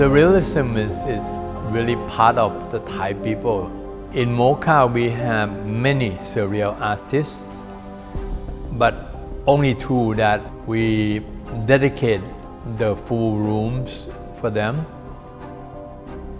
Surrealism is really part of the Thai people. In MOCA, we have many surreal artists, but only two that we dedicate the full rooms for them.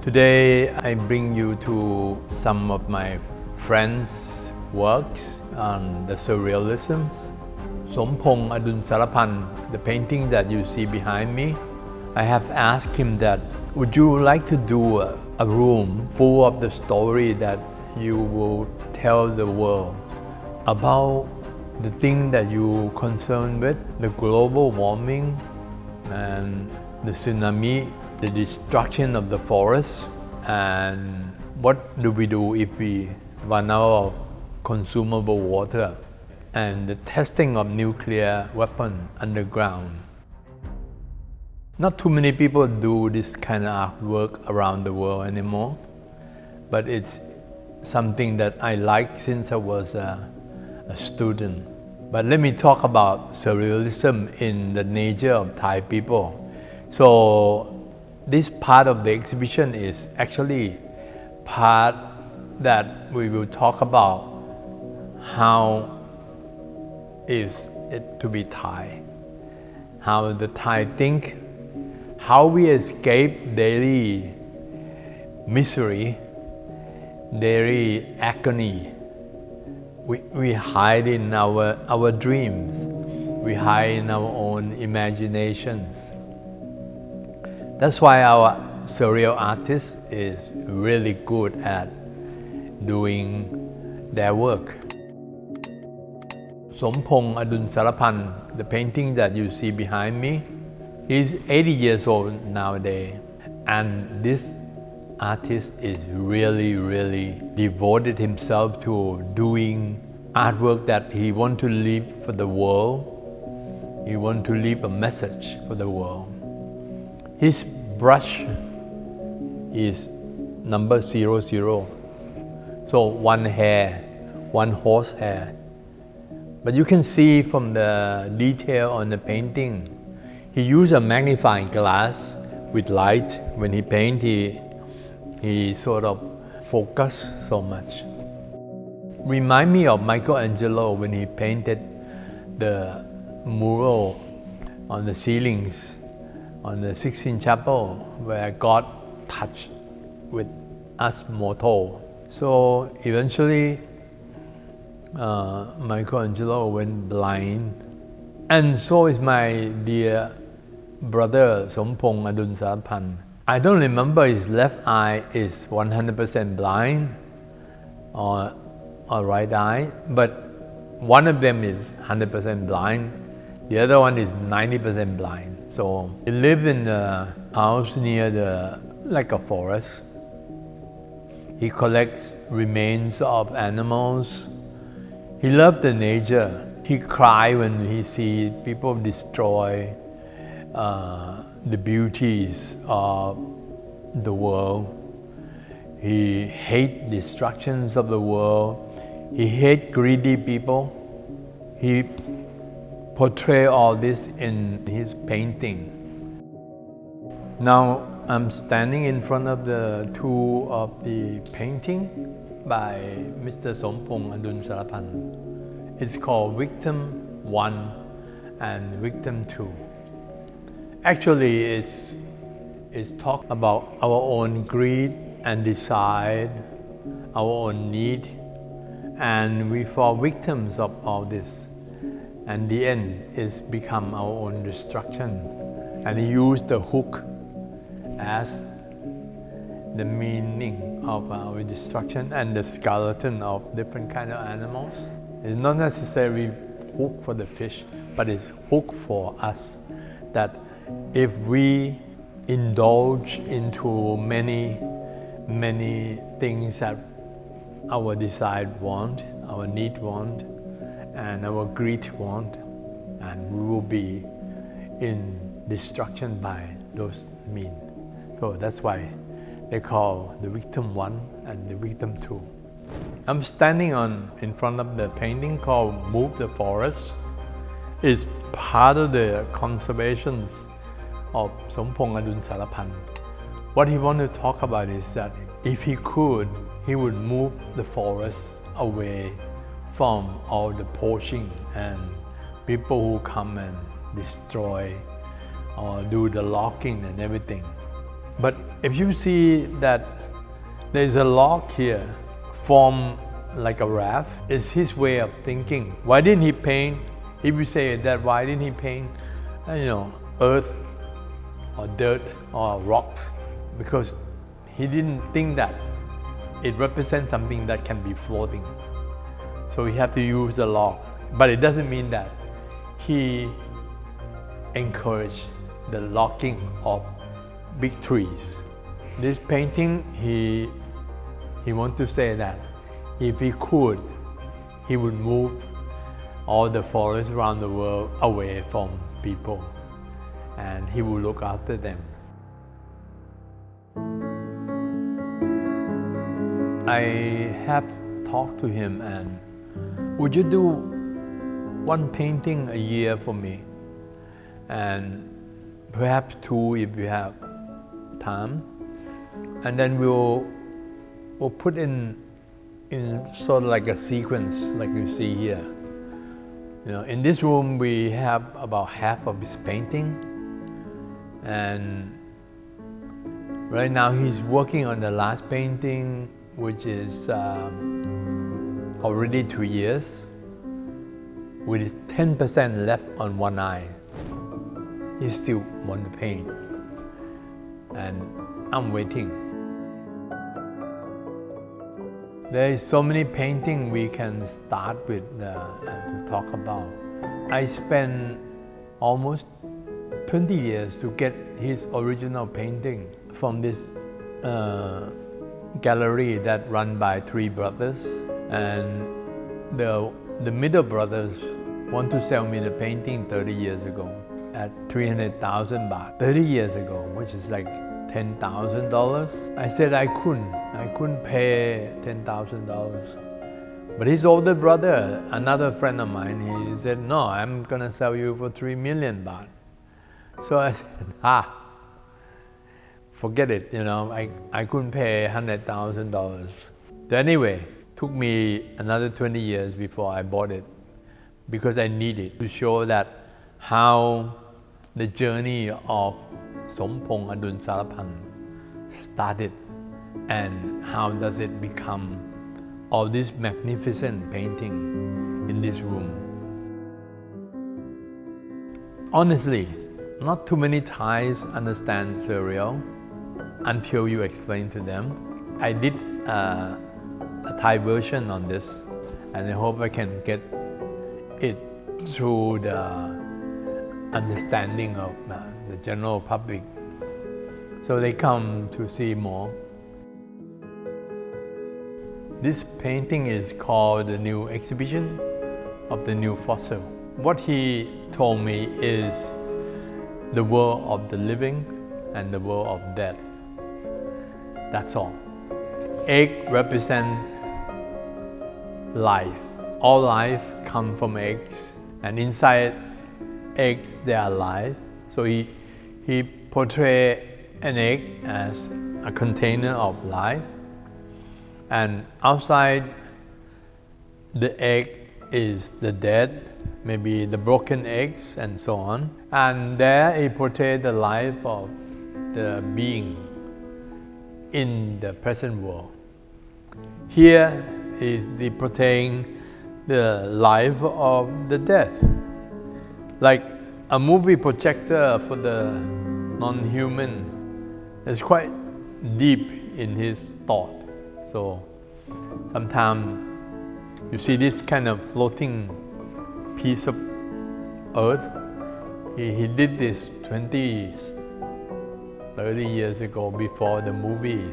Today, I bring you to some of my friends' works on the surrealisms. Sompong Adulsarapan, the painting that you see behind me, I have asked him that, would you like to do a room full of the story that you will tell the world about the thing that you concerned with, the global warming and the tsunami, the destruction of the forest, and what do we do if we run out of consumable water, and the testing of nuclear weapon underground. Not too many people do this kind of artwork around the world anymore, but it's something that I like since I was a student. But let me talk about surrealism in the nature of Thai people. So this part of the exhibition is actually part that we will talk about how is it to be Thai, how the Thai think, how we escape daily misery, daily agony. We hide in our dreams, we hide in our own imaginations. That's why our surreal artist is really good at doing their work. Sompong Adulsarapan, the painting that you see behind me, he's 80 years old nowadays, and this artist is really devoted himself to doing artwork that he wants to leave for the world. He wants to leave a message for the world. His brush is number 00. So one hair, one horse hair. But you can see from the detail on the painting, he used a magnifying glass with light. When he paint, he sort of focus so much. Remind me of Michelangelo when he painted the mural on the ceilings on the Sistine Chapel, where God touched with us mortal. So eventually, Michelangelo went blind, and so is my dear brother Sompong Adulsarapan. I don't remember his left eye is 100% blind or right eye, but one of them is 100% blind, the other one is 90% blind. So he lived in a house near like a forest. He collects remains of animals. He loved the nature. He cried when he sees people destroy the beauties of the world. He hates destructions of the world. He hates greedy people. He portrays all this in his painting. Now I'm standing in front of the two of the painting by Mr. Sompong Adulsarapan. It's called Victim 1 and Victim 2. Actually, it's talk about our own greed and desire, our own need, and we fall victims of all this. And the end is become our own destruction. And he used the hook as the meaning of our destruction, and the skeleton of different kind of animals. It's not necessarily hook for the fish, but it's hook for us, that if we indulge into many things that our desire want, our need want, and our greed want, and we will be in destruction by those means. So that's why they call the victim 1 and the victim 2. I'm standing in front of the painting called Move the Forest. It's part of the conservations of Sompong Adulsarapan What he wanted to talk about is that if he could, he would move the forest away from all the poaching and people who come and destroy or do the logging and everything. But if you see that there's a log here formed like a raft, it's his way of thinking. Why didn't he paint? If you say that, why didn't he paint, earth or dirt or rocks? Because he didn't think that it represents something that can be floating. So he had to use the log. But it doesn't mean that he encouraged the logging of big trees. This painting, he wants to say that if he could, he would move all the forests around the world away from people, and he would look after them. I have talked to him and, would you do one painting a year for me? And perhaps two if you have time. And then we'll put in sort of like a sequence like you see here. In this room we have about half of his painting, and right now he's working on the last painting, which is already 2 years, with 10% left on one eye. He still wants to paint, and I'm waiting. There is so many paintings we can start with to talk about. I spent almost 20 years to get his original painting from this gallery that run by 3 brothers, and the middle brothers want to sell me the painting 30 years ago at 300,000 baht. 30 years ago, which is like $10,000. I said I couldn't pay $10,000. But his older brother, another friend of mine, he said, no, I'm gonna sell you for 3 million baht. So I said, forget it, I couldn't pay $100,000. So anyway, took me another 20 years before I bought it, because I needed to show that how the journey of Sompong Adulsarapan started, and how does it become all this magnificent painting in this room. Honestly, not too many Thais understand Surreal until you explain to them. I did a Thai version on this, and I hope I can get it through the understanding of the general public, so they come to see more. This painting is called the new exhibition of the new fossil. What he told me is the world of the living and the world of death. That's all. Egg represent life. All life comes from eggs, and inside eggs there are life. So he portrays an egg as a container of life, and outside the egg is the dead, maybe the broken eggs and so on. And there he portrays the life of the being in the present world. Here is the portraying the life of the death, like a movie projector for the non-human. It's quite deep in his thought. So sometimes you see this kind of floating piece of earth. He did this 20, 30 years ago before the movie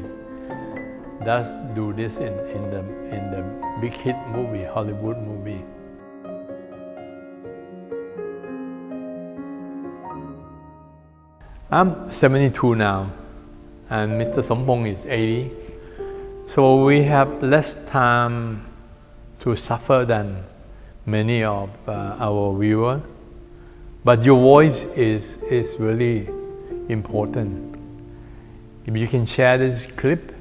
does do this in the big hit movie, Hollywood movie. I'm 72 now, and Mr. Sompong is 80. So we have less time to suffer than many of our viewers. But your voice is really important. if you can share this clip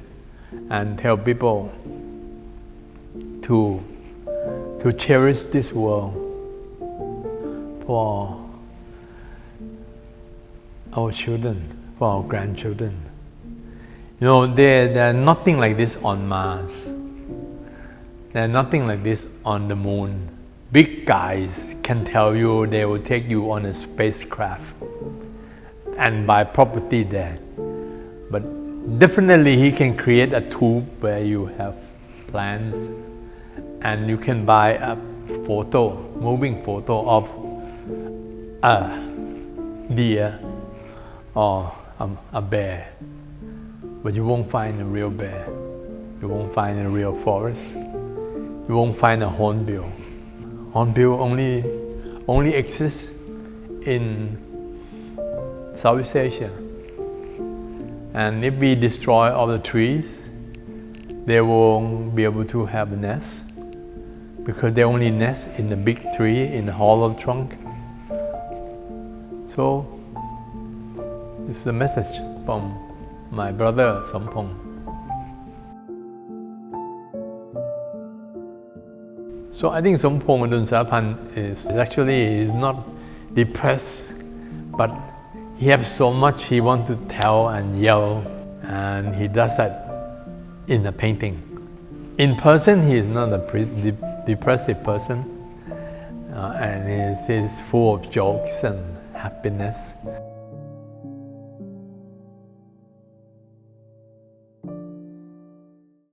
and tell people to cherish this world for our children, for our grandchildren. You know, there's nothing like this on Mars. There's nothing like this on the moon. Big guys can tell you they will take you on a spacecraft and buy property there. But definitely he can create a tube where you have plants and you can buy a moving photo of a deer or a bear. But you won't find a real bear. You won't find a real forest. You won't find a hornbill. Hornbill only exists in Southeast Asia. And if we destroy all the trees, they won't be able to have a nest because they only nest in the big tree, in the hollow trunk. So, this is a message from my brother Sompong. So I think Sompong Adulsarapan is not depressed, but he has so much he wants to tell and yell, and he does that in the painting. In person, he is not a depressive person, and he's full of jokes and happiness.